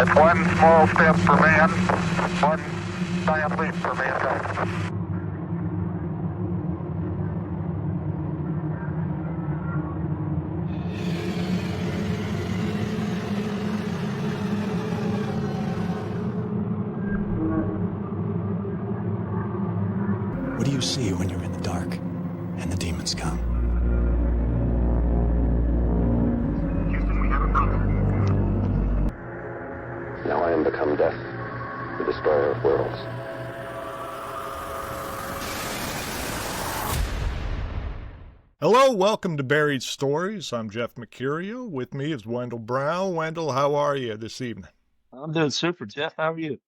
It's one small step for man, one giant leap for mankind. What do you see when you're in the dark and the demons come? Houston, we have a problem. Now I am become death, the destroyer of worlds. Hello, welcome to Buried Stories. I'm Jeff Mercurio. With me is Wendell Brown. Wendell, how are you this evening? I'm doing super, Jeff. How are you?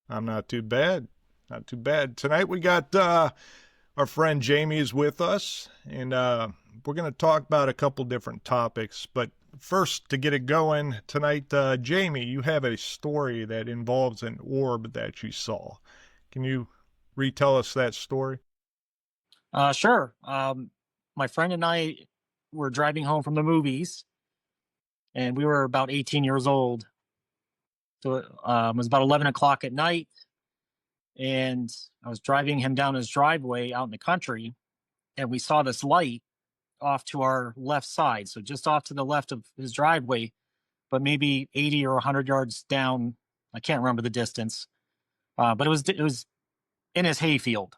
I'm not too bad. Not too bad. Tonight we got our friend Jamie is with us, and we're going to talk about a couple different topics. But first, to get it going tonight, Jamie, you have a story that involves an orb that you saw. Can you retell us that story? Sure. My friend and I were driving home from the movies, and we were about 18 years old. So it was about 11 o'clock at night, and I was driving him down his driveway out in the country, and we saw this light off to our left side. So just off to the left of his driveway, but maybe 80 or 100 yards down. I can't remember the distance, but it was in his hayfield.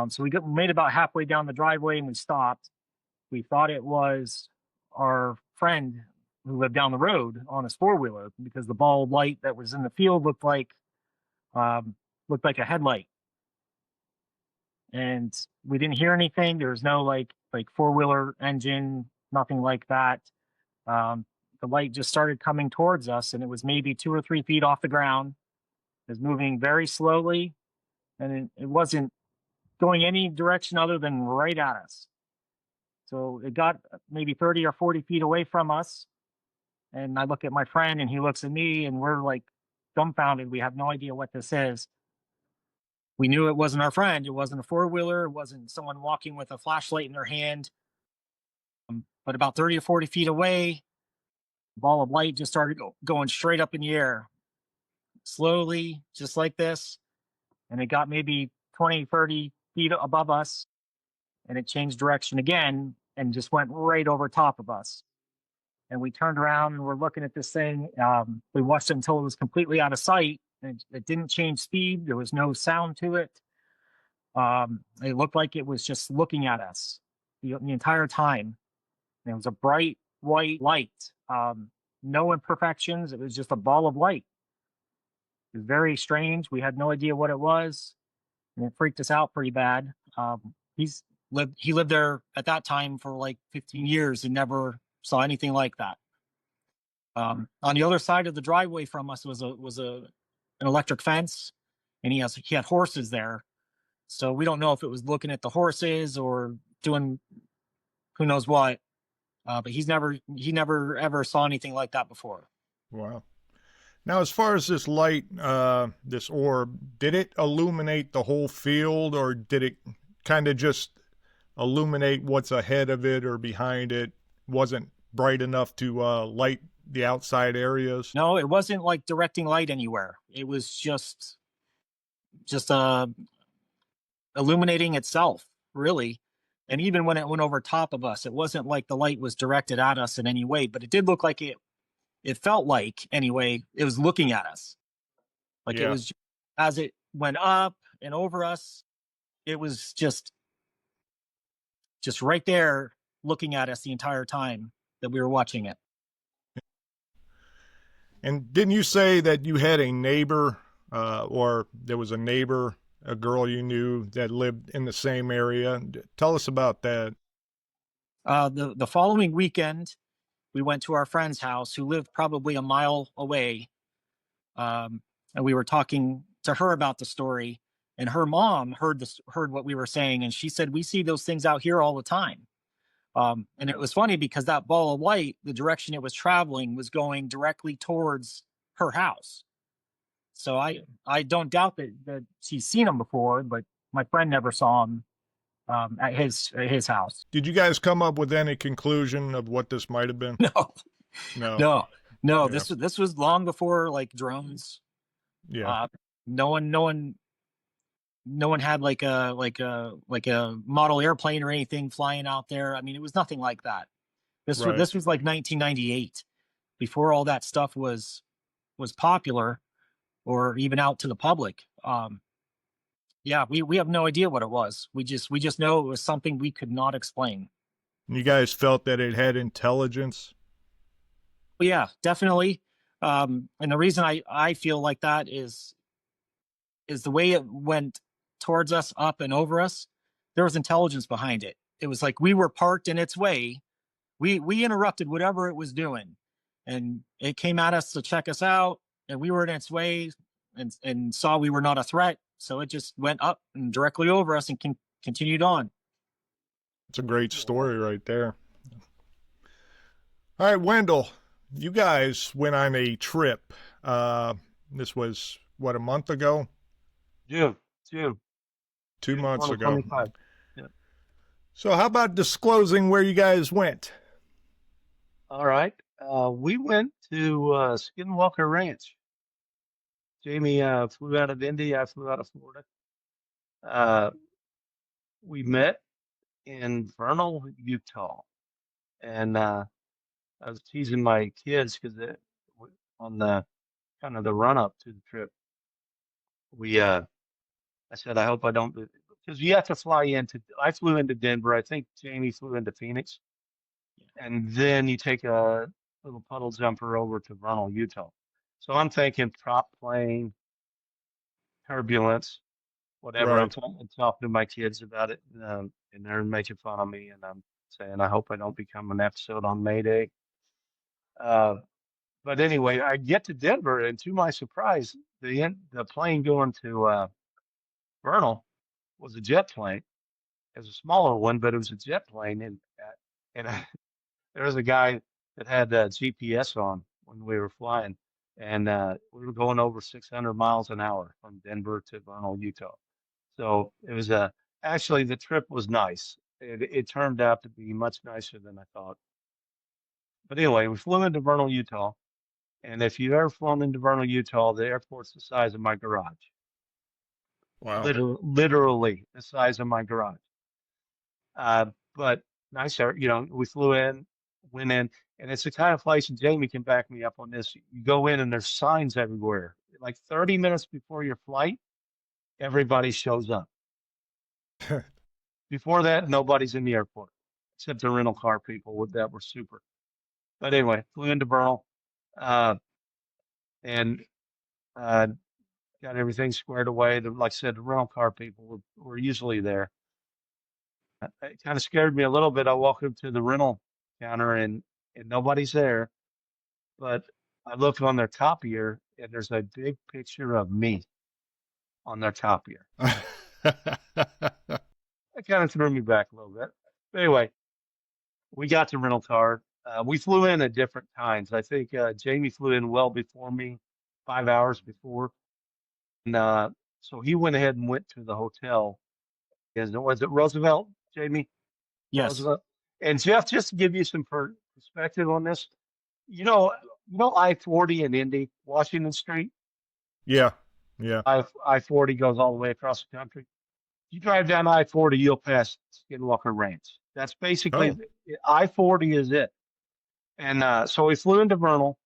So we made about halfway down the driveway and we stopped. We thought it was our friend who lived down the road on his four-wheeler because the ball of light that was in the field looked like a headlight. And we didn't hear anything. There was no like four-wheeler engine, nothing like that. The light just started coming towards us, and it was maybe 2 or 3 feet off the ground. It was moving very slowly, and it wasn't going any direction other than right at us. So it got maybe 30 or 40 feet away from us. And I look at my friend and he looks at me and we're like dumbfounded. We have no idea what this is. We knew it wasn't our friend. It wasn't a four-wheeler. It wasn't someone walking with a flashlight in their hand. But about 30 or 40 feet away, a ball of light just started going straight up in the air. Slowly, just like this. And it got maybe 20, 30 feet above us, and it changed direction again and just went right over top of us. And we turned around and we're looking at this thing. We watched it until it was completely out of sight, and it didn't change speed. There was no sound to it. It looked like it was just looking at us the entire time. And it was a bright white light, no imperfections. It was just a ball of light. It was very strange. We had no idea what it was. And it freaked us out pretty bad. He lived there at that time for like 15 years and never saw anything like that. On the other side of the driveway from us was an electric fence, and he had horses there. So we don't know if it was looking at the horses or doing who knows what. But he never ever saw anything like that before. Wow. Now, as far as this light, this orb, did it illuminate the whole field, or did it kind of just illuminate what's ahead of it or behind it? Wasn't bright enough to light the outside areas? No, it wasn't like directing light anywhere. It was just illuminating itself, really. And even when it went over top of us, it wasn't like the light was directed at us in any way, but it did look like it felt like, anyway, it was looking at us. Like Yeah. it was, as it went up and over us, it was just right there looking at us the entire time that we were watching it. And didn't you say that you had a neighbor, or there was a neighbor, a girl you knew that lived in the same area? Tell us about that. The following weekend, we went to our friend's house who lived probably a mile away. And we were talking to her about the story, and her mom heard what we were saying. And she said, we see those things out here all the time. And it was funny because that ball of light, the direction it was traveling was going directly towards her house. So I don't doubt that she's seen him before, but my friend never saw him at his house. Did you guys come up with any conclusion of what this might have been? No, No. no. No, Yeah. this was long before like drones. Yeah. Uh, no one had like a model airplane or anything flying out there. I mean, it was nothing like that. Right. This was like 1998, before all that stuff was popular or even out to the public. Yeah, we have no idea what it was. We just know it was something we could not explain. You guys felt that it had intelligence? But yeah, definitely. And the reason I feel like that is the way it went towards us, up and over us. There was intelligence behind it. It was like we were parked in its way. We interrupted whatever it was doing, and it came at us to check us out, and we were in its way, and saw we were not a threat, so it just went up and directly over us and continued on. It's a great story right there. All right, Wendell, you guys went on a trip. This was, what, a month ago? June. 2 months ago. 2025. Yeah. So how about disclosing where you guys went? All right. We went to Skinwalker Ranch. Jamie flew out of Indy. I flew out of Florida. We met in Vernal, Utah, and I was teasing my kids because on the kind of the run up to the trip, we I said I hope I don't, because you have to fly into. I flew into Denver. I think Jamie flew into Phoenix, and then you take a little puddle jumper over to Vernal, Utah. So I'm thinking prop plane, turbulence, whatever. Right. I'm talking to my kids about it, and they're making fun of me, and I'm saying I hope I don't become an episode on Mayday. But anyway, I get to Denver, and to my surprise, the plane going to Vernal was a jet plane. It was a smaller one, but it was a jet plane, and there was a guy that had GPS on when we were flying, and we were going over 600 miles an hour from Denver to Vernal, Utah. So it was actually the trip was nice. It turned out to be much nicer than I thought. But anyway, we flew into Vernal, Utah, and if you've ever flown into Vernal, Utah, the airport's the size of my garage. Wow. Literally the size of my garage. But nice, we flew in, went in, and it's the kind of place, and Jamie can back me up on this. You go in and there's signs everywhere. Like 30 minutes before your flight, everybody shows up. Before that, nobody's in the airport except the rental car people that were super. But anyway, flew into Vernal, and got everything squared away. Like I said, the rental car people were usually there. It kind of scared me a little bit. I walked up to the rental counter and nobody's there. But I look on their copier and there's a big picture of me on their copier. That kind of threw me back a little bit. But anyway, we got the rental car. We flew in at different times. I think Jamie flew in well before me, 5 hours before. And so he went ahead and went to the hotel. Was it Roosevelt, Jamie? Yes. Roosevelt. And Jeff, just to give you some perspective on this, you know I-40 in Indy, Washington Street. Yeah. Yeah. I-40 goes all the way across the country. You drive down I-40, you'll pass Skinwalker Ranch. That's basically I-40 is it. And so we flew into Vernal,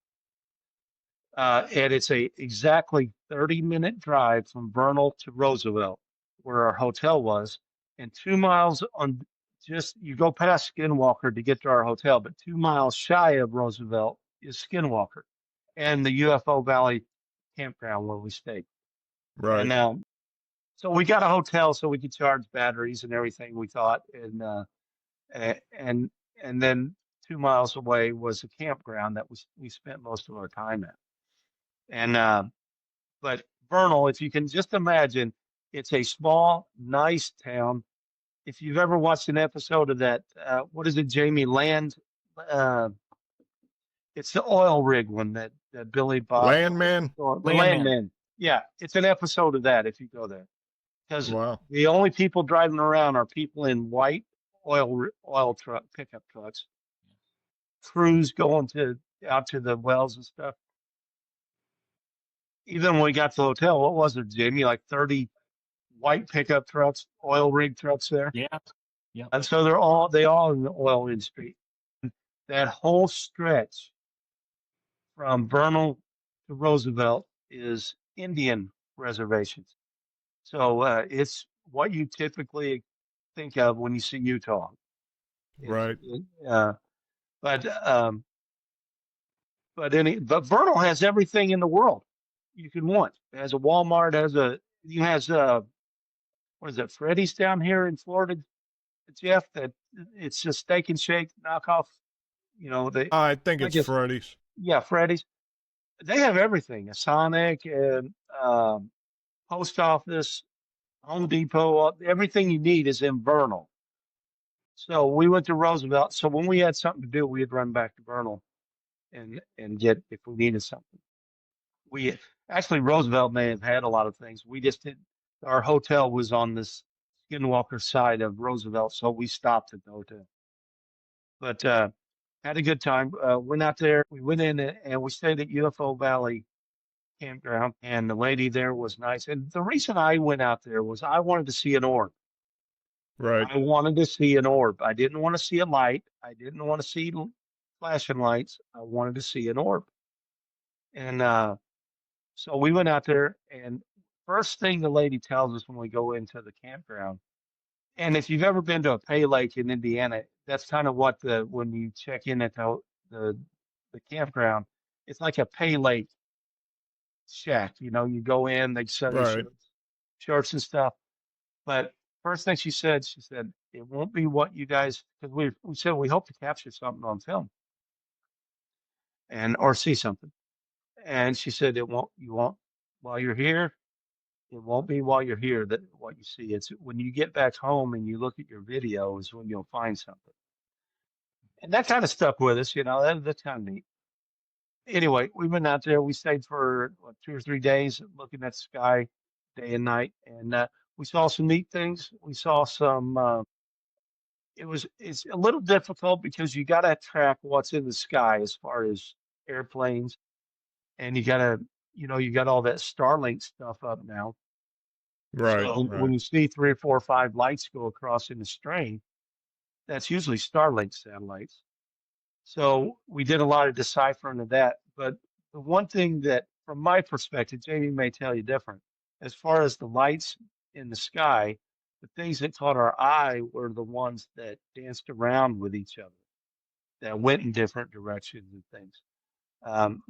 and it's a exactly 30-minute drive from Vernal to Roosevelt, where our hotel was, and 2 miles on you go past Skinwalker to get to our hotel, but 2 miles shy of Roosevelt is Skinwalker and the UFO Valley campground where we stayed. Right. And so we got a hotel so we could charge batteries and everything, we thought, and then 2 miles away was a campground that we spent most of our time at. And but Vernal, if you can just imagine, it's a small, nice town. If you've ever watched an episode of that, what is it, Jamie Land? It's the oil rig one that Billy Bob. Landman? Landman. Yeah, it's an episode of that if you go there. Because Wow. the only people driving around are people in white oil truck pickup trucks. Crews going to out to the wells and stuff. Even when we got to the hotel, what was it, Jamie? Like 30 white pickup trucks, oil rig trucks there. Yeah. Yep. And so they all in the oil industry. That whole stretch from Vernal to Roosevelt is Indian reservations. So it's what you typically think of when you see Utah. Right. But Vernal has everything in the world you can want. It has a Walmart, what is it, Freddy's down here in Florida, Jeff? That it's just Steak and Shake knockoff. I think I it's guess Freddy's. yeah, Freddy's. They have everything. A Sonic and post office, Home Depot. Everything you need is in Vernal. So we went to Roosevelt. So when we had something to do, we'd run back to Vernal and get if we needed something. We actually Roosevelt may have had a lot of things. We just didn't. Our hotel was on this Skinwalker side of Roosevelt, so we stopped at the hotel. But had a good time. Went out there. We went in and we stayed at UFO Valley campground, and the lady there was nice. And the reason I went out there was I wanted to see an orb. Right. I wanted to see an orb. I didn't want to see a light. I didn't want to see flashing lights. I wanted to see an orb. And so we went out there, and first thing the lady tells us when we go into the campground, and if you've ever been to a pay lake in Indiana, that's kind of what when you check in at the campground, it's like a pay lake shack. You go in, they sell you Right. shorts and stuff. But first thing she said, it won't be what you guys, because we said we hope to capture something on film or see something. And she said you won't while you're here. It won't be while you're here that what you see. It's when you get back home and you look at your videos when you'll find something. And that kind of stuck with us, that's kind of neat. Anyway, we went out there. We stayed for 2 or 3 days looking at the sky day and night. And we saw some neat things. We saw some, it's a little difficult because you got to track what's in the sky as far as airplanes. And you got all that Starlink stuff up now. Right. So when you see 3 or 4 or 5 lights go across in a string, that's usually Starlink satellites. So we did a lot of deciphering of that. But the one thing that, from my perspective, Jamie may tell you different, as far as the lights in the sky, the things that caught our eye were the ones that danced around with each other, that went in different directions and things.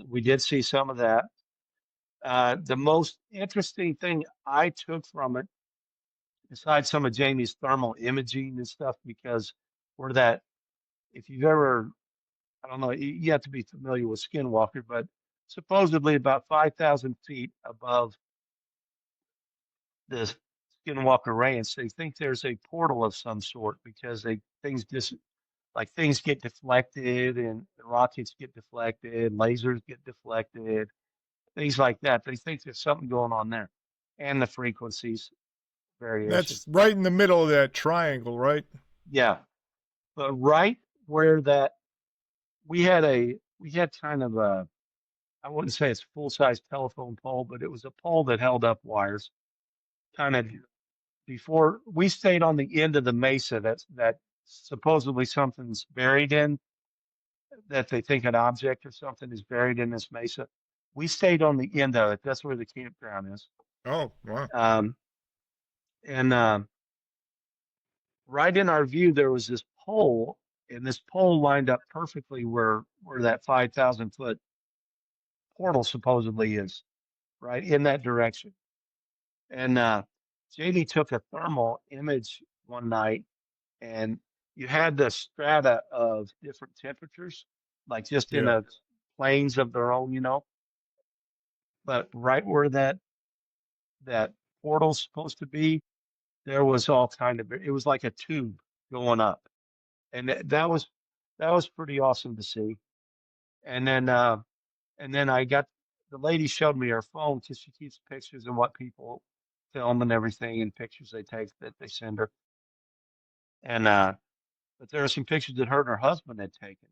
We did see some of that. The most interesting thing I took from it, besides some of Jamie's thermal imaging and stuff, because if you've ever, I don't know, you have to be familiar with Skinwalker, but supposedly about 5,000 feet above the Skinwalker Ranch, they think there's a portal of some sort because things get deflected and the rockets get deflected, lasers get deflected, things like that. They think there's something going on there, and the frequencies variation. That's right in the middle of that triangle, right? Yeah, but right where we had kind of I wouldn't say it's a full-size telephone pole, but it was a pole that held up wires. Kind of before we stayed on the end of the mesa that supposedly something's buried in, that they think an object or something is buried in this mesa. We stayed on the end of it. That's where the campground is. Oh, wow. And right in our view, there was this pole, and this pole lined up perfectly where that 5,000-foot portal supposedly is, right in that direction. And JD took a thermal image one night, and you had the strata of different temperatures, like just in a planes of their own, But right where that portal's supposed to be, there was all kind of, it was like a tube going up, and that was pretty awesome to see. And then the lady showed me her phone because she keeps pictures of what people film and everything, and pictures they take that they send her. And but there are some pictures that her and her husband had taken,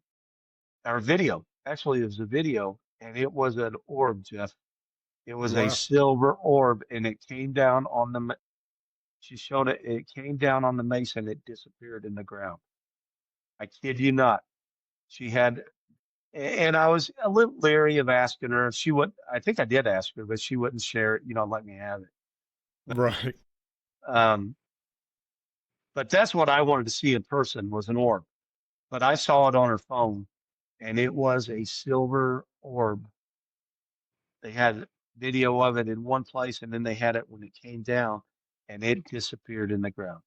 or video actually it was a video, and it was an orb, Jeff. It was a Wow. silver orb, and it came down on the. She showed it. It came down on the mesa, and it disappeared in the ground. I kid you not. She had, and I was a little leery of asking her. She would. I think I did ask her, but she wouldn't share it. Let me have it. Right. Um, but that's what I wanted to see in person was an orb. But I saw it on her phone, and it was a silver orb. They had video of it in one place, and then they had it when it came down, and it disappeared in the ground.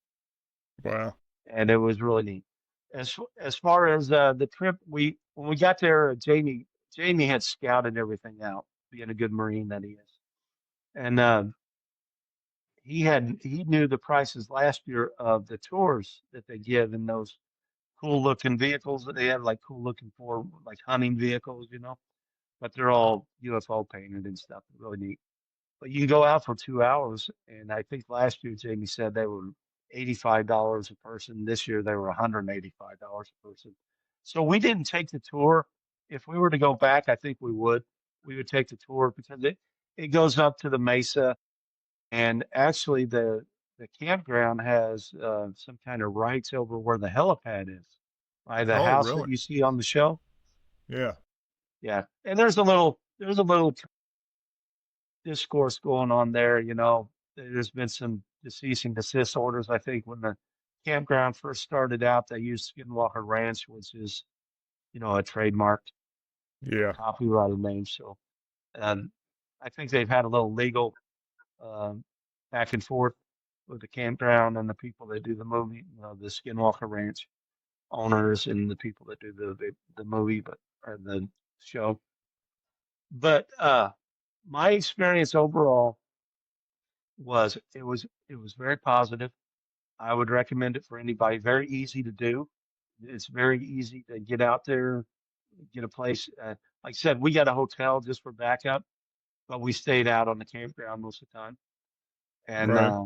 Wow. And it was really neat. As far as the trip, when we got there, Jamie had scouted everything out, being a good Marine that he is, and he knew the prices last year of the tours that they give in those cool looking vehicles that they have, like cool looking for like hunting vehicles, but they're all UFO painted and stuff. Really neat. But you can go out for 2 hours, and I think last year Jamie said they were $85 a person. This year they were $185 a person. So we didn't take the tour. If we were to go back, I think we would. We would take the tour because it goes up to the mesa, and actually the campground has some kind of rights over where the helipad is, by the Oh, house that really? you see on the show. Yeah. Yeah, and there's a little discourse going on there. There's been some cease and desist orders. I think when the campground first started out, they used Skinwalker Ranch, which is, a trademarked, Yeah. copyrighted name. So, um, I think they've had a little legal um, back and forth with the campground and the people that do the movie, the Skinwalker Ranch owners and the people that do the movie, or the show. But my experience overall was very positive. I would recommend it for anybody. Very easy to do. It's very easy to get out there, get a place. Like I said, we got a hotel just for backup, but we stayed out on the campground most of the time, and Right. uh,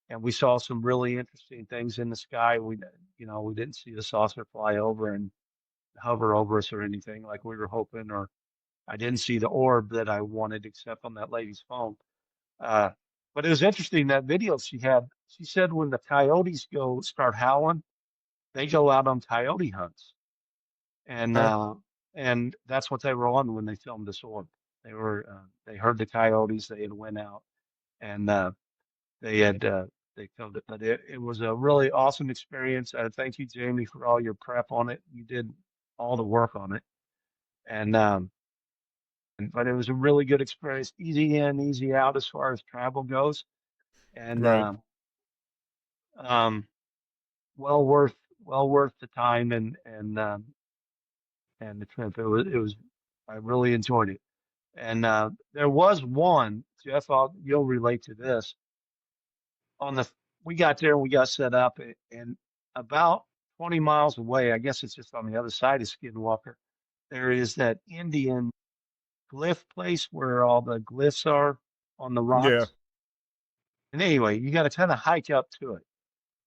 and we saw some really interesting things in the sky. We didn't see the saucer fly over and hover over us or anything like we were hoping, or I didn't see the orb that I wanted except on that lady's phone. Uh, but it was interesting that video she had. She said when the coyotes start howling, they go out on coyote hunts, and Huh? uh, and that's what they were on when they filmed this orb. They heard the coyotes. They had went out, and they had they filmed it. But it was a really awesome experience. Thank you, Jamie, for all your prep on it. You did all the work on it, and but it was a really good experience. Easy in, easy out as far as travel goes, and Right. um, well worth the time and the trip. It was I really enjoyed it. And there was one, Jeff, you'll relate to this. On the We got there and we got set up, and about 20 miles away, I guess it's just on the other side of Skinwalker, there is that Indian glyph place where all the glyphs are on the Yeah. rocks. And anyway, you got to kind of hike up to it.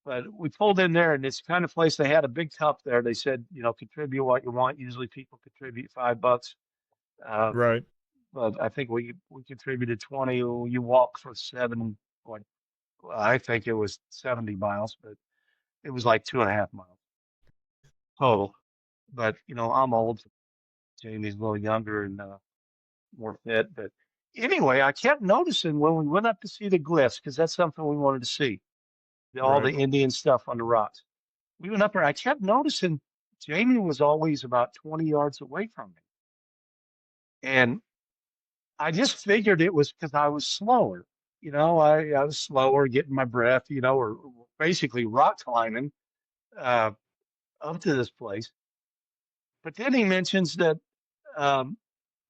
But we pulled in there, and it's the kind of place they had a big cup there. They said, contribute what you want. Usually people contribute $5. Uh, Right. but I think we contributed 20. You walk for what, well, I think it was 70 miles, but it was like 2.5 miles total. But, I'm old. Jamie's a little younger and more fit. But anyway, I kept noticing when we went up to see the glyphs, because that's something we wanted to see, all the Right. Indian stuff on the rocks. We went up there. I kept noticing Jamie was always about 20 yards away from me. And I just figured it was because I was slower. I was slower getting my breath, or basically rock climbing uh, up to this place. But then he mentions that, um,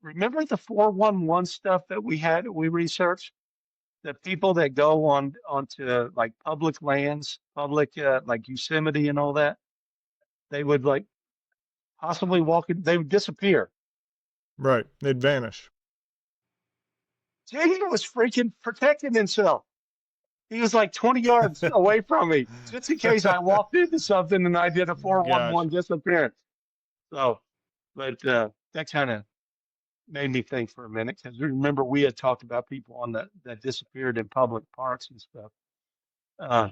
remember the 411 stuff that we researched? The people that go onto like public lands, public like Yosemite and all that, they would like possibly they would disappear. Right. They'd vanish. Jamie was freaking protecting himself. He was like 20 yards away from me, just in case I walked into something and I did a Gosh. 411 disappearance. So, but that kind of made me think for a minute, because remember we had talked about people on that disappeared in public parks and stuff. Uh,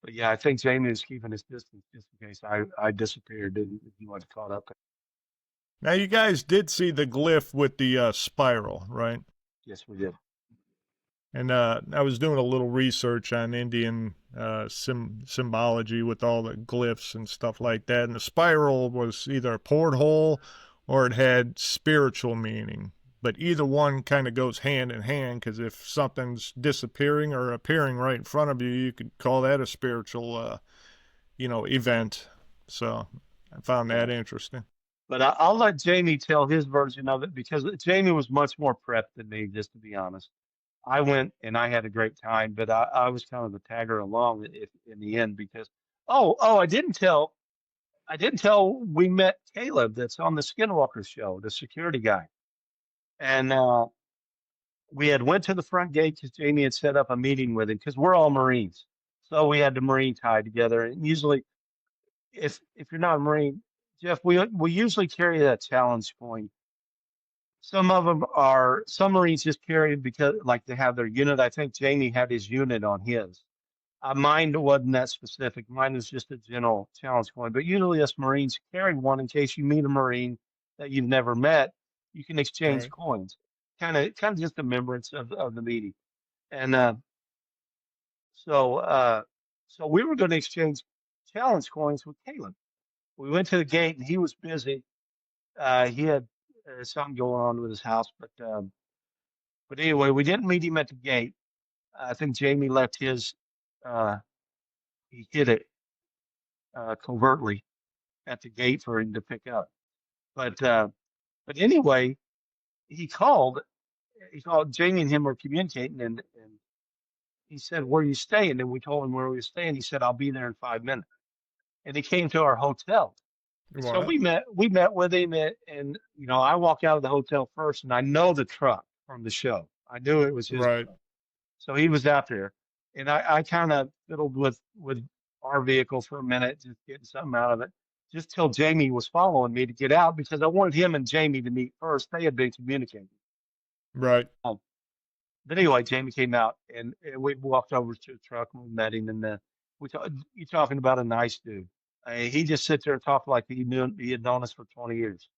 but yeah, I think Jamie was keeping his distance just in case I disappeared and he wasn't caught up. Now, you guys did see the glyph with the spiral, right? Yes, we did. And I was doing a little research on Indian symbology with all the glyphs and stuff like that. And the spiral was either a porthole or it had spiritual meaning. But either one kind of goes hand in hand, because if something's disappearing or appearing right in front of you, you could call that a spiritual, event. So I found that interesting. But I'll let Jamie tell his version of it, because Jamie was much more prepped than me, just to be honest. I went and I had a great time, but I was kind of the tagger along in the end, because I didn't tell we met Caleb, that's on the Skinwalker show, the security guy. And we had went to the front gate because Jamie had set up a meeting with him, because we're all Marines. So we had the Marine tie together. And usually if you're not a Marine, Jeff, we usually carry that challenge coin. Some Marines just carry it because like they have their unit. I think Jamie had his unit on his. Mine wasn't that specific. Mine was just a general challenge coin. But usually us Marines carry one in case you meet a Marine that you've never met. You can exchange Right. coins. Kind of just a remembrance of the meeting. And so we were going to exchange challenge coins with Caleb. We went to the gate and he was busy. He had something going on with his house, but anyway, we didn't meet him at the gate. I think Jamie left his. Uh, he hid it covertly at the gate for him to pick up. But anyway, he called. He called. Jamie and him were communicating, and he said, "Where are you staying?" And we told him where we were staying. He said, "I'll be there in 5 minutes." And he came to our hotel. And so What? we met with him, and I walk out of the hotel first, and I know the truck from the show. I knew it was his Right. truck. So he was out there, and I kind of fiddled with our vehicle for a minute, just getting something out of it, just till Jamie was following me to get out, because I wanted him and Jamie to meet first. They had been communicating. Right. But anyway, Jamie came out, and we walked over to the truck and we met him, and you talking about a nice dude. He just sits there and talked like he had known us for 20 years.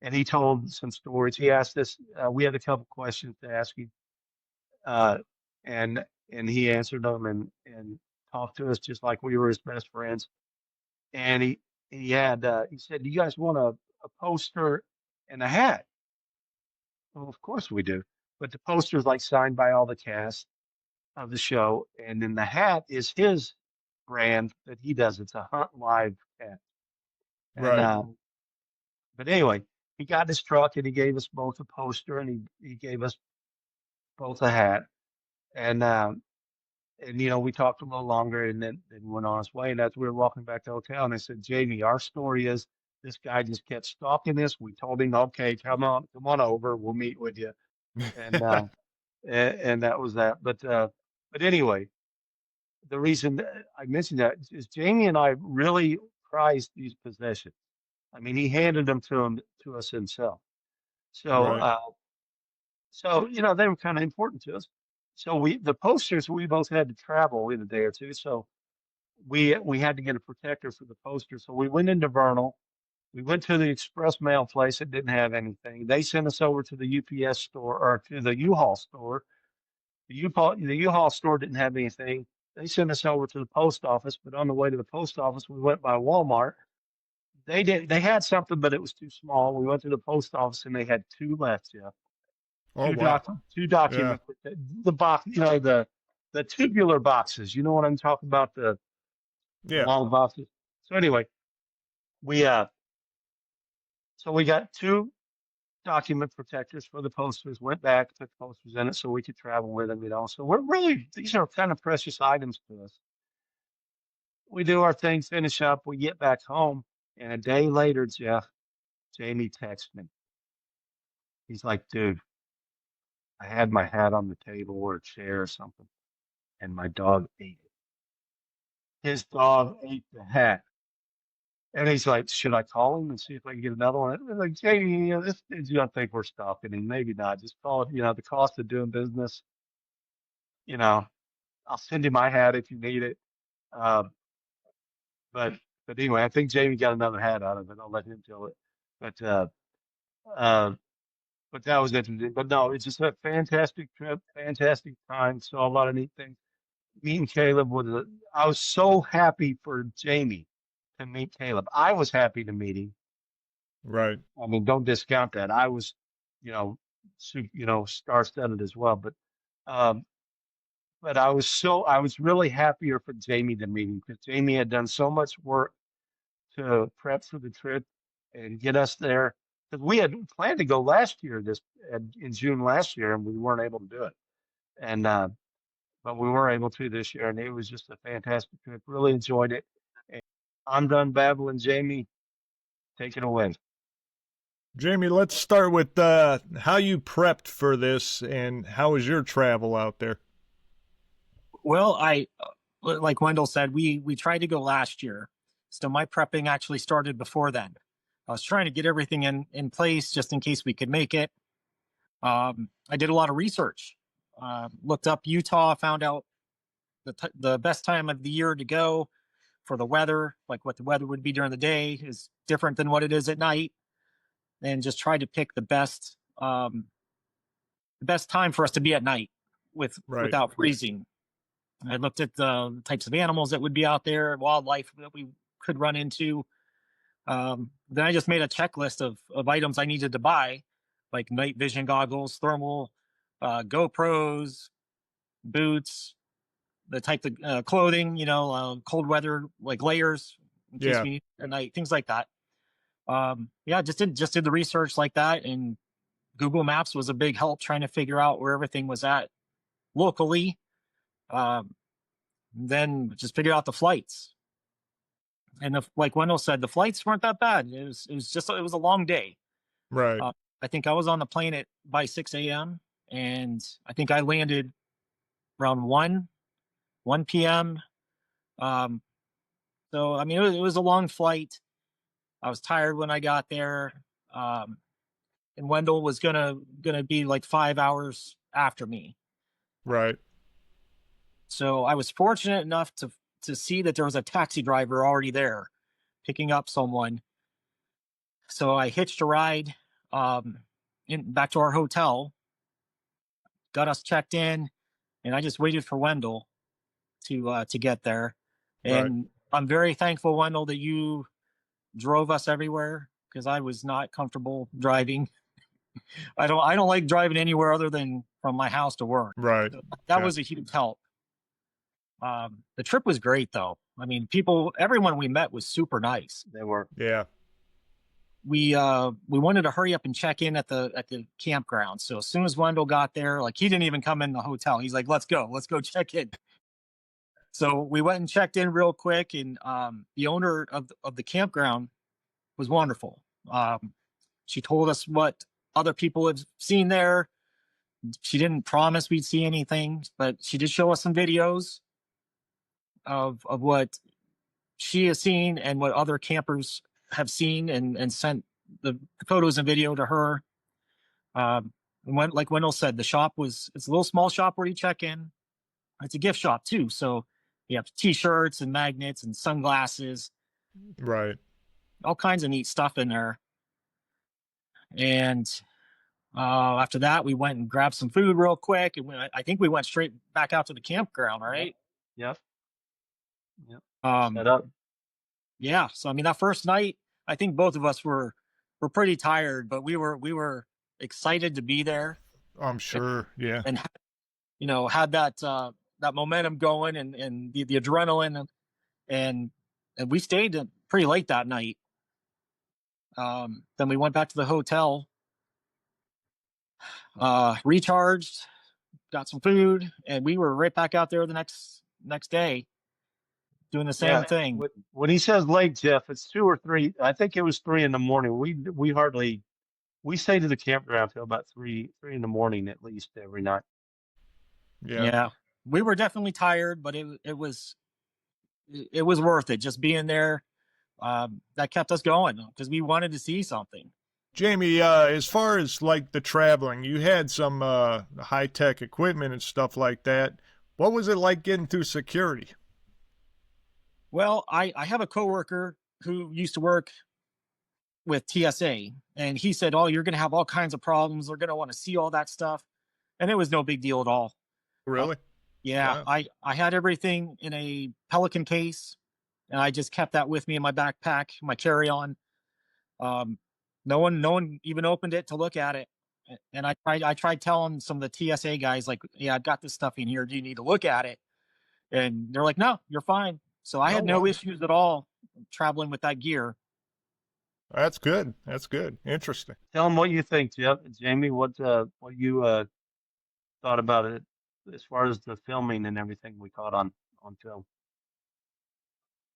And he told some stories. He asked us, we had a couple questions to ask him, uh, and he answered them and talked to us just like we were his best friends. And he said, "Do you guys want a poster and a hat?" Well, of course we do. But the poster's like signed by all the cast of the show, and then the hat is his brand that he does. It's a Hunt Live hat. And Right. but anyway, he got his truck and he gave us both a poster and he gave us both a hat. And we talked a little longer, and then went on his way. And as we were walking back to the hotel, and I said, "Jamie, our story is this guy just kept stalking us. We told him, okay, come on over, we'll meet with you." And and that was that. But anyway, the reason that I mentioned that is Jamie and I really prized these possessions. I mean, he handed them to us himself. So Right. they were kind of important to us. So the posters, we both had to travel in a day or two. So we had to get a protector for the poster. So we went into Vernal. We went to the express mail place that didn't have anything. They sent us over to the UPS store, or to the U-Haul store. The U-Haul store didn't have anything. They sent us over to the post office, but on the way to the post office, we went by Walmart. They had something, but it was too small. We went to the post office and they had two left, Jeff. Oh, wow. Two Yeah. documents. The box, the tubular boxes. You know what I'm talking about? The Yeah. long boxes. So anyway, we got two document protectors for the posters. Went back, put the posters in it so we could travel with them. So these are kind of precious items to us. We do our thing, finish up, we get back home, and a day later, Jamie texts me. He's like, "Dude, I had my hat on the table or a chair or something, and my dog ate it. His dog ate the hat." And he's like, should I call him and see if I can get another one? I'm like, Jamie, this dude's gonna think we're stalking him. Maybe not. Just call it. The cost of doing business. You know, I'll send you my hat if you need it. Uh, but but anyway, I think Jamie got another hat out of it. I'll let him tell it. But uh, but that was interesting. But no, it's just a fantastic trip, fantastic time. Saw a lot of neat things. Meeting Caleb I was so happy for Jamie to meet Caleb. I was happy to meet him. Right. I mean, don't discount that. I was, you know, star-studded as well. Um, but I was really happier for Jamie to meet him because Jamie had done so much work to prep for the trip and get us there. Because we had planned to go last year, in June last year, and we weren't able to do it. And but we were able to this year, and it was just a fantastic trip. Really enjoyed it. And I'm done babbling. Jamie, take it away. Jamie, let's start with how you prepped for this and how was your travel out there? Well, like Wendell said, we tried to go last year, so my prepping actually started before then. I was trying to get everything in place just in case we could make it. I did a lot of research, looked up Utah, found out the best time of the year to go for the weather, like what the weather would be during the day is different than what it is at night, and just tried to pick the best time for us to be at night Right. without freezing. I looked at the types of animals that would be out there, wildlife that we could run into. Then I just made a checklist of items I needed to buy, like night vision goggles, thermal, GoPros, boots, the type of clothing, cold weather, like layers in case Yeah. we need at night, things like that. Yeah, just did the research like that, and Google Maps was a big help trying to figure out where everything was at locally. Um, then just figure out the flights. And like Wendell said, the flights weren't that bad. It was a long day. Right. I think I was on the plane by 6 a.m. and I think I landed around 1 p.m. Um, so I mean, it was a long flight. I was tired when I got there. Um, and Wendell was gonna be like 5 hours after me. Right. So I was fortunate enough to see that there was a taxi driver already there picking up someone. So I hitched a ride back to our hotel, got us checked in, and I just waited for Wendell to get there. Right. And I'm very thankful, Wendell, that you drove us everywhere because I was not comfortable driving. I don't like driving anywhere other than from my house to work. Right. That Okay. was a huge help. The trip was great though. I mean, everyone we met was super nice. They were. Yeah. We wanted to hurry up and check in at the campground. So as soon as Wendell got there, like he didn't even come in the hotel. He's like, let's go check in. So we went and checked in real quick, and the owner of the campground was wonderful. She told us what other people have seen there. She didn't promise we'd see anything, but she did show us some videos of what she has seen and what other campers have seen, and sent the photos and video to her. Like Wendell said, it's a little small shop where you check in. It's a gift shop too. So you have t-shirts and magnets and sunglasses, Right. all kinds of neat stuff in there. And after that, we went and grabbed some food real quick. And I think we went straight back out to the campground, right? Yep. Yep. Um, Set up. yeah. So, I mean, that first night, I think both of us were pretty tired, but we were excited to be there. I'm sure. Yeah. And had that momentum going, and the adrenaline, and we stayed pretty late that night. Then we went back to the hotel, recharged, got some food, and we were right back out there the next day doing the same thing. When he says late, Jeff, it's 2 or 3. I think it was 3 in the morning. We stayed at the campground till about 3 in the morning at least every night. Yeah. We were definitely tired, but it was worth it just being there. that kept us going because we wanted to see something. Jamie, as far as like the traveling, you had some high-tech equipment and stuff like that. What was it like getting through security? Well, I have a coworker who used to work with TSA, and he said, "Oh, you're going to have all kinds of problems. They're going to want to see all that stuff," and it was no big deal at all. Really? Yeah, Wow. I had everything in a Pelican case, and I just kept that with me in my backpack, my carry-on. Um, no one even opened it to look at it. And I tried telling some of the TSA guys, like, "Yeah, I've got this stuff in here. Do you need to look at it?" And they're like, "No, you're fine." So I Oh, had no wow. issues at all traveling with that gear. That's good. That's good. Interesting. Tell them what you think, Jamie. What you thought about it as far as the filming and everything we caught on film.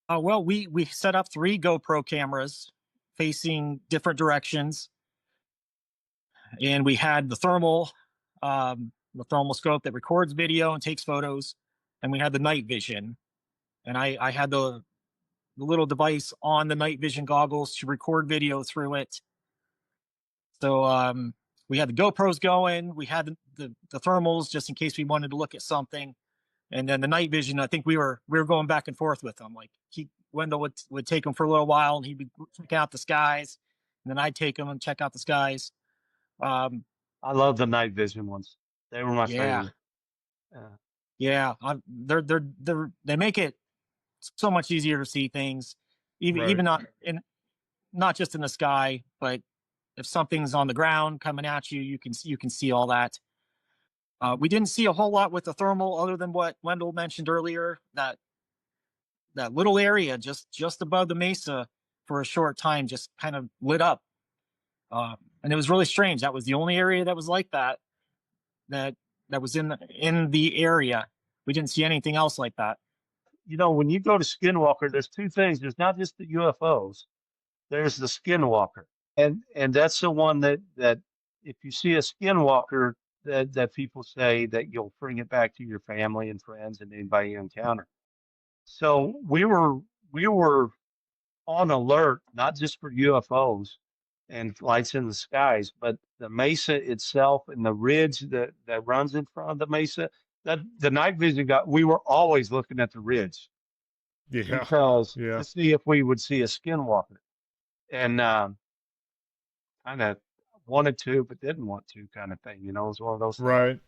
Well, we set up 3 GoPro cameras facing different directions, and we had the thermal scope that records video and takes photos, and we had the night vision, and I had the little device on the night vision goggles to record video through it. So we had the GoPros going, we had the thermals just in case we wanted to look at something, and then the night vision. I think we were going back and forth with them. Like Wendell would take him for a little while, and he'd be checking out the skies, and then I'd take him and check out the skies. Um, I love the night vision ones. They were my yeah, favorite. yeah, they make it so much easier to see things, Right. even not just in the sky, but if something's on the ground coming at you, you can see all that. We didn't see a whole lot with the thermal, other than what Wendell mentioned earlier. That little area just above the mesa for a short time just kind of lit up, and it was really strange. That was the only area that was like that. That that was in the area. We didn't see anything else like that. You know, when you go to Skinwalker, there's 2 things. There's not just the UFOs. There's the Skinwalker, and that's the one that if you see a Skinwalker, that people say that you'll bring it back to your family and friends and anybody you encounter. So we were on alert, not just for UFOs and lights in the skies, but the mesa itself and the ridge that runs in front of the mesa. That the night vision we were always looking at the ridge Yeah. because Yeah. to see if we would see a skinwalker, and kind of wanted to but didn't want to, kind of thing. You know, it was one of those things. Right.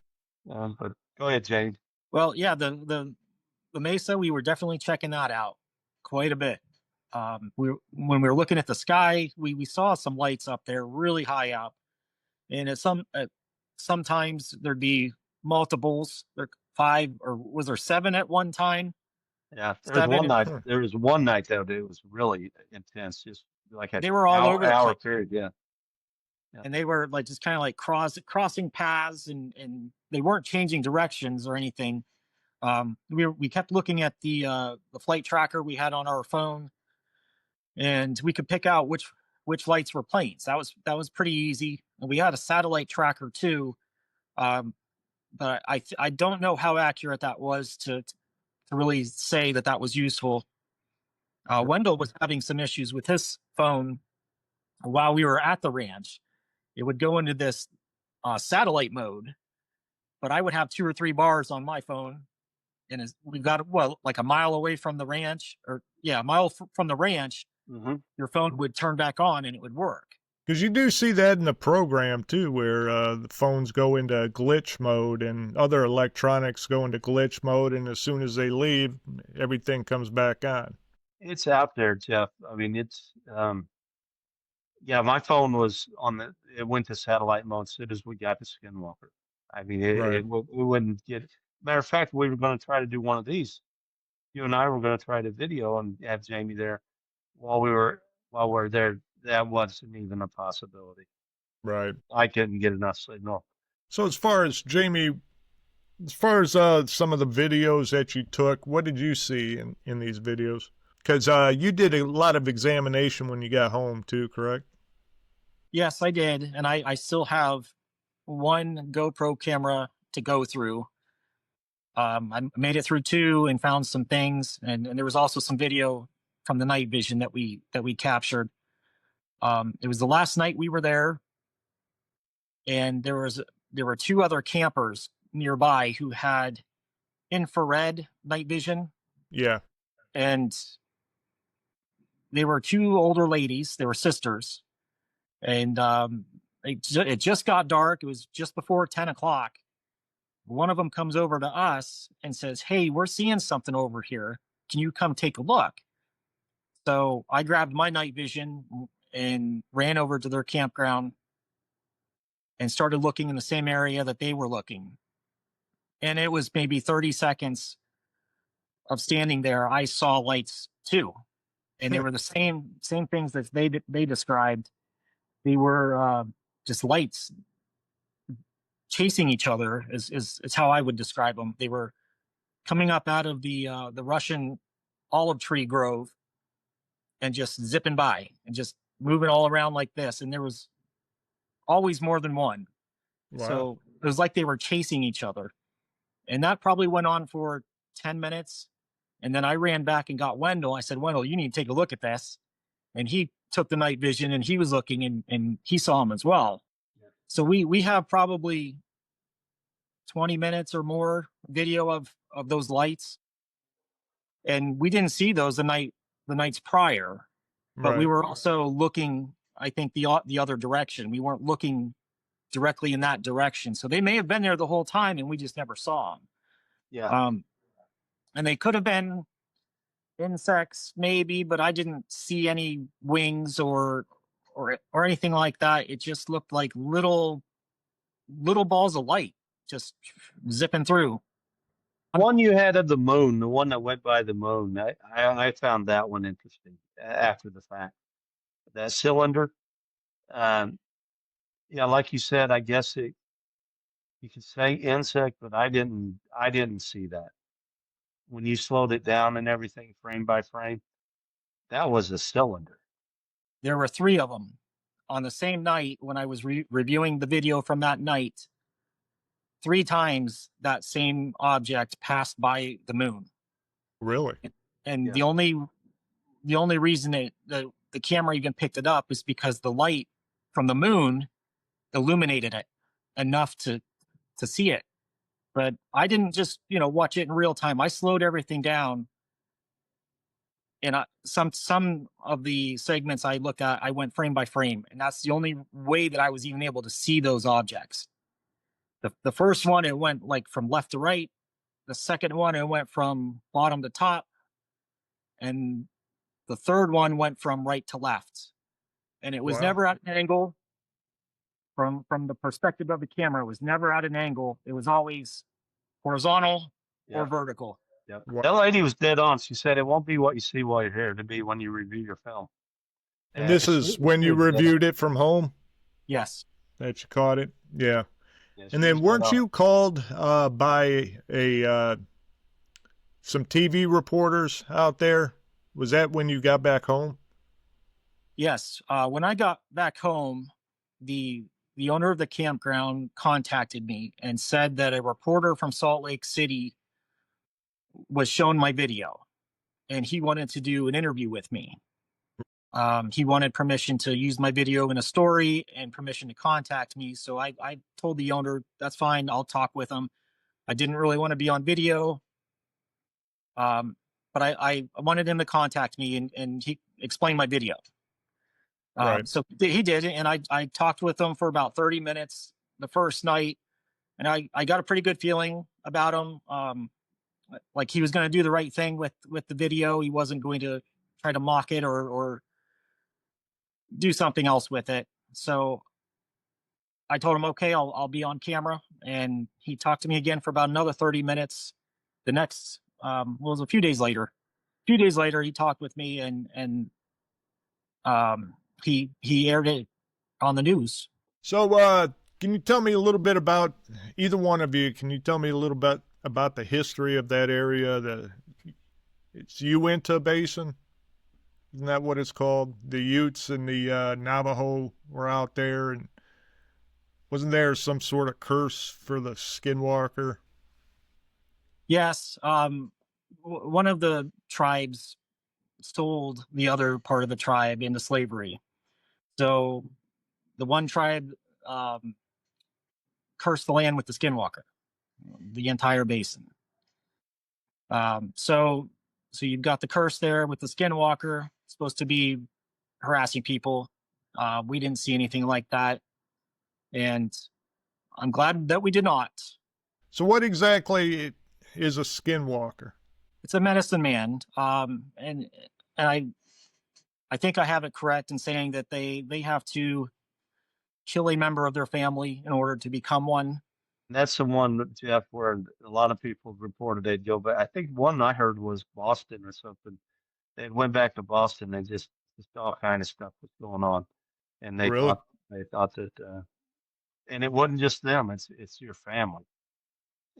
But go ahead, Jane. Well, yeah, the mesa, we were definitely checking that out quite a bit. When we were looking at the sky, we saw some lights up there really high up, and sometimes there'd be multiples, there 5, or was there 7 at one time? Yeah, 7, and Huh. there was one night though that it was really intense, just like an they were all over the hour place, period. Yeah. Yeah. and they were like just kind of like crossing paths, and they weren't changing directions or anything. We kept looking at the flight tracker we had on our phone, and we could pick out which lights were planes. That was pretty easy. And we had a satellite tracker too, um, but I don't know how accurate that was to really say that was useful. Wendell was having some issues with his phone while we were at the ranch. It would go into this satellite mode, but I would have 2 or 3 bars on my phone, and we've got, well, like a mile away from the ranch, or yeah, a mile from the ranch. Hmm. Your phone would turn back on and it would work. Because you do see that in the program too, where the phones go into glitch mode and other electronics go into glitch mode, and as soon as they leave, everything comes back on. It's out there, Jeff. I mean, yeah, my phone was it went to satellite mode as soon as we got to Skinwalker. I mean, Right. we wouldn't get, matter of fact, we were going to try to do one of these. You and I were going to try to video and have Jamie there while we're there. That wasn't even a possibility. Right. I couldn't get enough signal. So as far as Jamie, as far as some of the videos that you took, what did you see in these videos? Because you did a lot of examination when you got home too, correct? Yes, I did, and I still have one GoPro camera to go through. I made it through 2 and found some things, and there was also some video from the night vision that we captured. It was the last night we were there, and there were two other campers nearby who had infrared night vision, Yeah. and they were two older ladies. They were sisters, and it just got dark. It was just before 10 o'clock. One of them comes over to us and says, "Hey, we're seeing something over here. Can you come take a look?" So I grabbed my night vision and ran over to their campground and started looking in the same area that they were looking. And it was maybe 30 seconds of standing there. I saw lights too, and they were the same things that they described. They were just lights chasing each other. Is how I would describe them. They were coming up out of the Russian olive tree grove and just zipping by and just moving all around like this. And there was always more than one. Wow. So it was like they were chasing each other. And that probably went on for 10 minutes. And then I ran back and got Wendell. I said, "Wendell, you need to take a look at this." And he took the night vision and he was looking, and he saw him as well. So we have probably 20 minutes or more video of those lights. And we didn't see those the nights prior, but we Right. were also looking, I think, the other direction. We weren't looking directly in that direction. So they may have been there the whole time and we just never saw them. Yeah. And they could have been insects maybe, but I didn't see any wings or anything like that. It just looked like little balls of light just zipping through. One you had of the moon, the one that went by the moon. I found that one interesting after the fact. That cylinder. Um, yeah, like you said, I guess you could say insect, but I didn't see that. When you slowed it down and everything frame by frame, that was a cylinder. There were three of them on the same night when I was reviewing the video from that night. Three times that same object passed by the moon. Really? And Yeah. the only reason the camera even picked it up is because the light from the moon illuminated it enough to see it. But I didn't just watch it in real time. I slowed everything down, and some of the segments I looked at, I went frame by frame, and that's the only way that I was even able to see those objects. The first one, it went like from left to right. The second one, it went from bottom to top, and the third one went from right to left. And it was Wow. never at an angle. From the perspective of the camera, it was never at an angle. It was always horizontal or Yep. vertical. Yep. Wow. That lady was dead on. She said it won't be what you see while you're here. It'll be when you review your film. And this is she when you was dead on. reviewed it from home Yes. that you caught it? Yeah. Yeah, she And then was dead weren't on. you called by some TV reporters out there? Was that when you got back home? Yes. When I got back home, the owner of the campground contacted me and said that a reporter from Salt Lake City was shown my video, and he wanted to do an interview with me. He wanted permission to use my video in a story and permission to contact me. So I told the owner, that's fine. I'll talk with him. I didn't really want to be on video. But I wanted him to contact me, and he explained my video. Right. So he did, and I talked with him for about 30 minutes the first night, and I got a pretty good feeling about him. Like he was going to do the right thing with the video. He wasn't going to try to mock it or do something else with it. So I told him, okay, I'll be on camera, and he talked to me again for about another 30 minutes. The next was a few days later. A few days later, he talked with me, and he aired it on the news. So, can you tell me a little bit about either one of you? Can you tell me a little bit about the history of that area? It's Uinta Basin, isn't that what it's called? The Utes and the Navajo were out there, and wasn't there some sort of curse for the Skinwalker? Yes, one of the tribes sold the other part of the tribe into slavery. So the one tribe cursed the land with the Skinwalker, the entire basin. So you've got the curse there with the Skinwalker, supposed to be harassing people. We didn't see anything like that, and I'm glad that we did not. So what exactly is a skinwalker? It's a medicine man, and I think I have it correct in saying that they have to kill a member of their family in order to become one. And that's the one, Jeff, where a lot of people reported they'd go back. I think one I heard was Boston or something. They went back to Boston and just all kind of stuff was going on, and Really? they thought that, and it wasn't just them. It's your family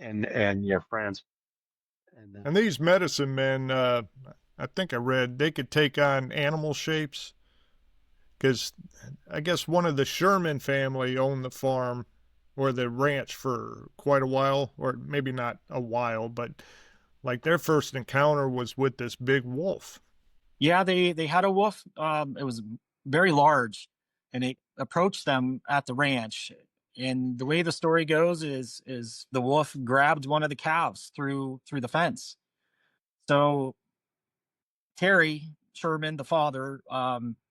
and your friends. And these medicine men, I think I read they could take on animal shapes, because I guess one of the Sherman family owned the farm or the ranch for quite a while, or maybe not a while, but like their first encounter was with this big wolf. Yeah, they had a wolf. It was very large, and it approached them at the ranch. And the way the story goes is the wolf grabbed one of the calves through the fence. So Terry Sherman, the father,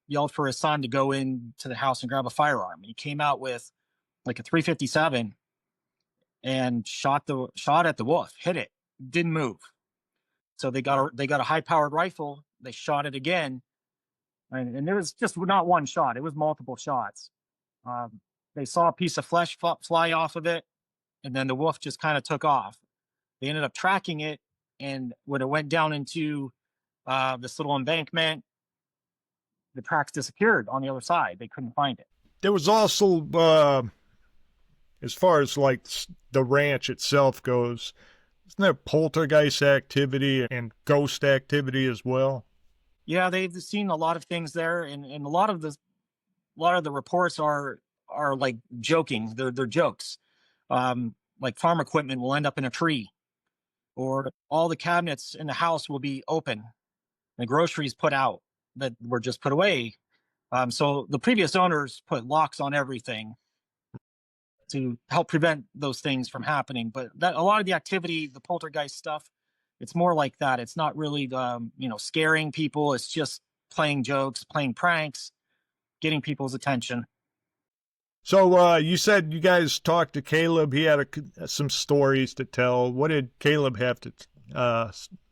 yelled for his son to go into the house and grab a firearm. He came out with like a 357 and shot at the wolf, hit it, didn't move. So they got a high powered rifle. They shot it again, and it was just not one shot; it was multiple shots. They saw a piece of flesh fly off of it, and then the wolf just kind of took off. They ended up tracking it, and when it went down into this little embankment, the tracks disappeared on the other side. They couldn't find it. There was also, as far as like the ranch itself goes, isn't there poltergeist activity and ghost activity as well? Yeah, they've seen a lot of things there, and a lot of the reports are like joking. They're jokes. Like farm equipment will end up in a tree, or all the cabinets in the house will be open, and groceries put out that were just put away. So the previous owners put locks on everything to help prevent those things from happening. But that a lot of the activity, the poltergeist stuff, it's more like that. It's not really scaring people. It's just playing jokes, playing pranks, getting people's attention. So you said you guys talked to Caleb. He had some stories to tell. What did Caleb have to?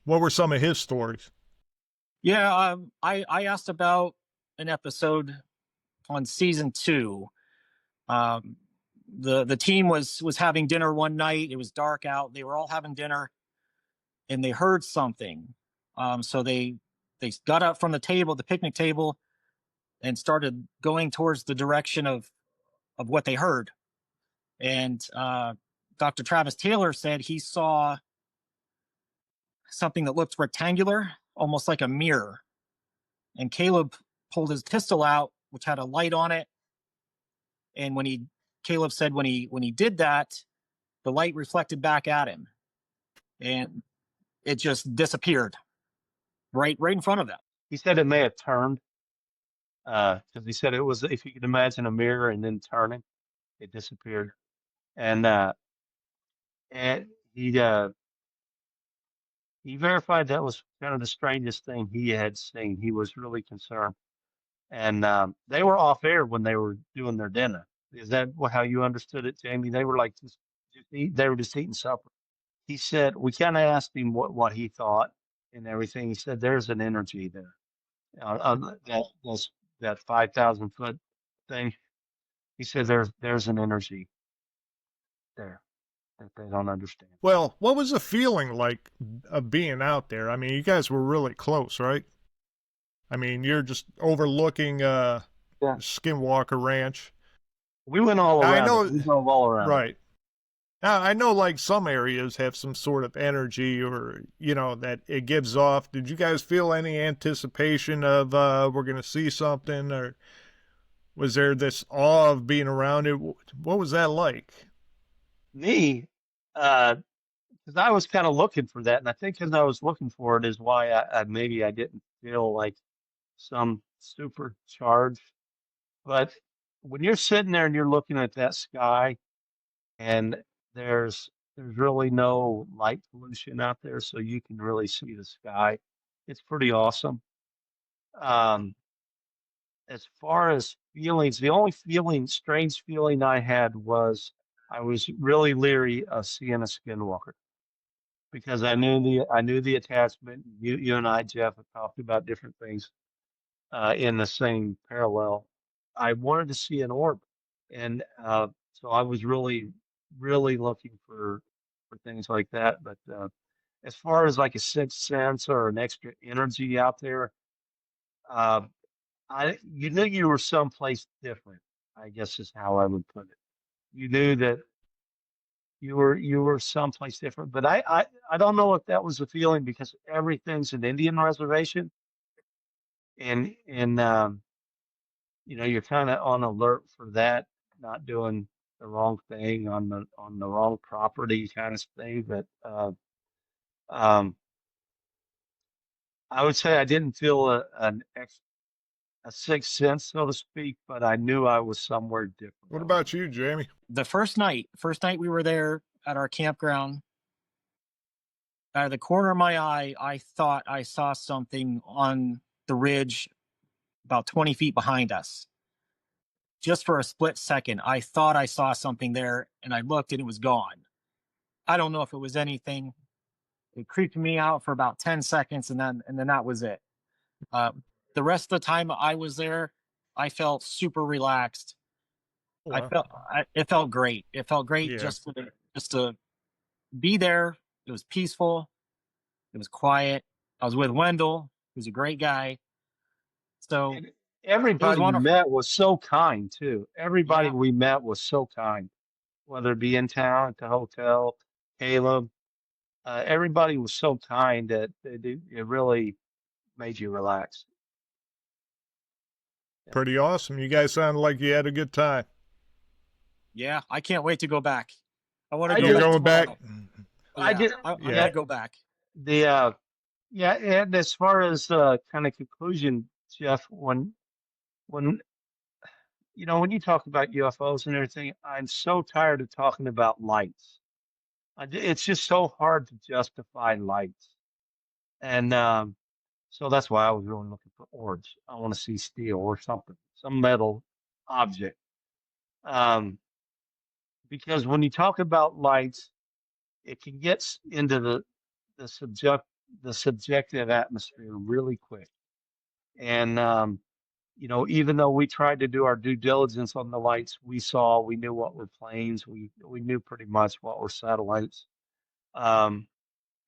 What were some of his stories? Yeah, I asked about an episode on season 2. The team was having dinner one night. It was dark out. They were all having dinner, and they heard something. So they got up from the picnic table, and started going towards the direction of what they heard. And Dr. Travis Taylor said he saw something that looked rectangular, almost like a mirror. And Caleb pulled his pistol out, which had a light on it. And Caleb said when he did that, the light reflected back at him, and it just disappeared right in front of them. He said it may have turned, because he said it was, if you could imagine a mirror and then turning, it disappeared. And and he verified that was kind of the strangest thing he had seen. He was really concerned, and they were off air when they were doing their dinner. Is that how you understood it, Jamie? They were like they were just eating supper. He said we kind of asked him what he thought and everything. He said there's an energy there. That 5,000-foot thing. He said there's an energy there that they don't understand. Well, what was the feeling like of being out there? I mean, you guys were really close, right? I mean, you're just overlooking Skinwalker Ranch. We went all around. I know, we drove all around. Right. Now, I know like some areas have some sort of energy or, that it gives off. Did you guys feel any anticipation of we're going to see something, or was there this awe of being around it? What was that like? Me, because I was kind of looking for that, and I think as I was looking for it is why I maybe I didn't feel like some supercharge. But when you're sitting there and you're looking at that sky and there's really no light pollution out there, so you can really see the sky. It's pretty awesome. Um, as far as feelings, the only strange feeling I had was I was really leery of seeing a skinwalker because I knew the attachment. You and I, Jeff, have talked about different things in the same parallel. I wanted to see an orb, and so I was really looking for things like that. But as far as like a sixth sense or an extra energy out there, uh, I you knew you were someplace different. I guess is how I would put it. You knew that you were someplace different. But I don't know if that was the feeling because everything's an Indian reservation, and you know, you're kind of on alert for that, not doing the wrong thing on the wrong property kind of thing. But um, I would say I didn't feel a sixth sense, so to speak, but I knew I was somewhere different. What about you, Jamie? The first night we were there at our campground, out of the corner of my eye, I thought I saw something on the ridge about 20 feet behind us. Just for a split second, I thought I saw something there, and I looked and it was gone. I don't know if it was anything. It creeped me out for about 10 seconds, and then that was it. Uh, the rest of the time I was there, I felt super relaxed. Wow. It felt great. It felt great Yeah. just to be there. It was peaceful. It was quiet. I was with Wendell, who's a great guy. So And it was everybody we wonderful. met was so kind too. Everybody Yeah. we met was so kind, whether it be in town at the hotel, Caleb. Everybody was so kind that it really made you relax. Pretty awesome. You guys sounded like you had a good time. Yeah. I can't wait to go back. I want to I go You're did. back going back? tomorrow. I Yeah. did. I'm Yeah. gonna go back. The yeah, and as far as kind of conclusion, Jeff, when you know when you talk about UFOs and everything, I'm so tired of talking about lights. It's just so hard to justify lights, and so that's why I was really looking for orbs. I want to see steel or something, some metal object, um, because when you talk about lights, it can get into the subject the subjective atmosphere really quick. And you know, even though we tried to do our due diligence on the lights we saw, we knew what were planes, we knew pretty much what were satellites, um,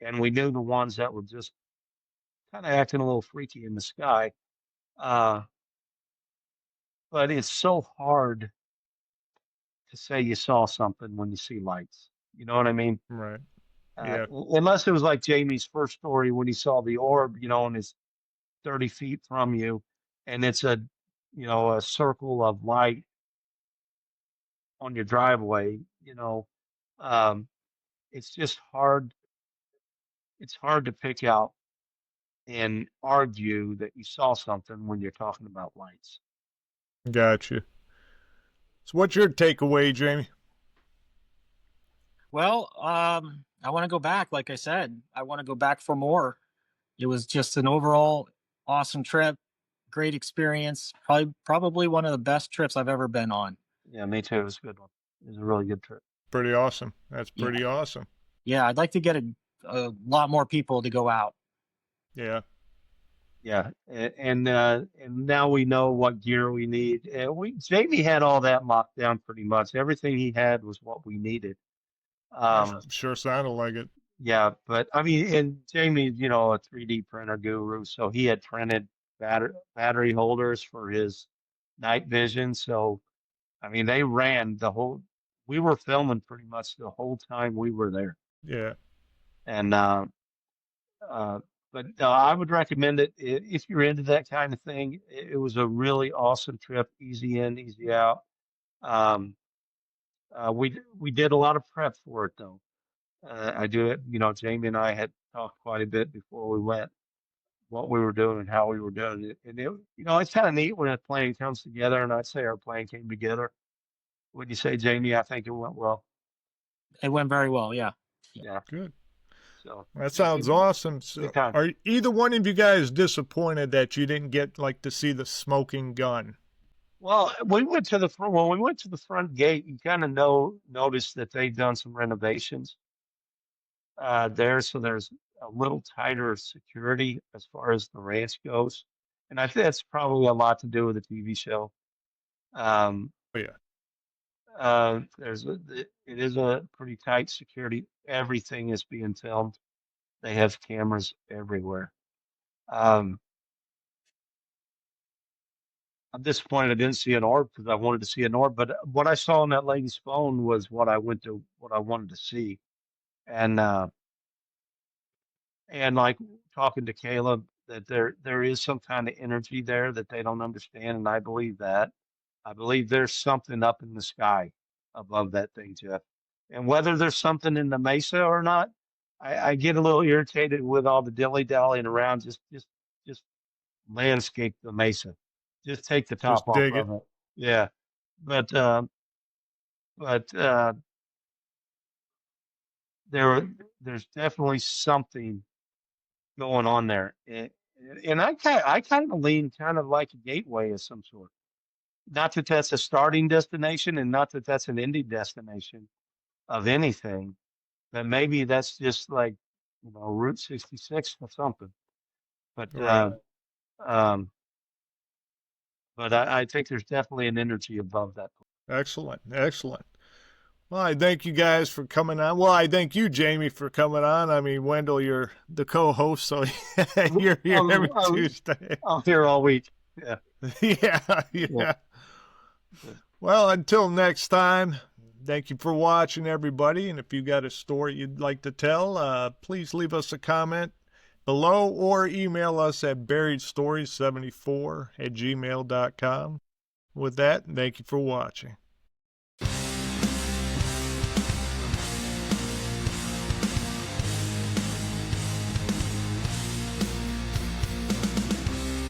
and we knew the ones that were just kind of acting a little freaky in the sky. Uh, but it's so hard to say you saw something when you see lights. You know what I mean? Right. Yeah. Unless it was like Jamie's first story when he saw the orb, you know, and it's 30 feet from you, and it's you know, a circle of light on your driveway, you know, um, it's just hard. It's hard to pick out and argue that you saw something when you're talking about lights. Gotcha. So what's your takeaway, Jamie? Well, I want to go back. Like I said, I want to go back for more. It was just an overall awesome trip, great experience. Probably one of the best trips I've ever been on. Yeah, me too. It was a good one. It was a really good trip. Pretty awesome. That's Yeah. pretty awesome. Yeah, I'd like to get a lot more people to go out. Yeah. Yeah, and now we know what gear we need. Jamie had all that locked down pretty much. Everything he had was what we needed. Sure sounded like it. Yeah, but I mean, and Jamie's, you know, a 3D printer guru, so he had printed battery holders for his night vision. So, I mean, they ran the whole. We were filming pretty much the whole time we were there, Yeah. and uh, but I would recommend it if you're into that kind of thing. It was a really awesome trip, easy in, easy out. Um, we did a lot of prep for it though. I do it, you know, Jamie and I had talked quite a bit before we went, what we were doing and how we were doing it. And it, it's kind of neat when a plane comes together. And I'd say our plane came together. Would you say, Jamie? I think it went well. It went very well. Yeah. Yeah. Good. So That sounds awesome. So, good time. are either one of you guys disappointed that you didn't get like to see the smoking gun? Well, we went to the front. When we went to the front gate, you kind of noticed that they've done some renovations there, so there's a little tighter security as far as the ranch goes, and I think that's probably a lot to do with the TV show. Um, Oh, yeah. it is a pretty tight security. Everything is being filmed. They have cameras everywhere. Um, I'm disappointed I didn't see an orb because I wanted to see an orb. But what I saw on that lady's phone was what I wanted to see, and like talking to Caleb, that there is some kind of energy there that they don't understand, and I believe that. I believe there's something up in the sky above that thing, Jeff. And whether there's something in the mesa or not, I get a little irritated with all the dilly dallying around. Just landscape the mesa. Just take the top Just off dig it. of it. Yeah, but but there's definitely something going on there, and I kind of lean kind of like a gateway of some sort. Not that that's a starting destination, and not that that's an ending destination of anything, but maybe that's just like Route 66 or something. But Right. um, but I think there's definitely an energy above that. Excellent. Excellent. Well, I thank you guys for coming on. Well, I thank you, Jamie, for coming on. I mean, Wendell, you're the co-host, so you're here every Tuesday. I'm here all week. Yeah. Yeah. Well, until next time, thank you for watching, everybody. And if you got a story you'd like to tell, please leave us a comment below or email us at buriedstories74@gmail.com. With that, thank you for watching.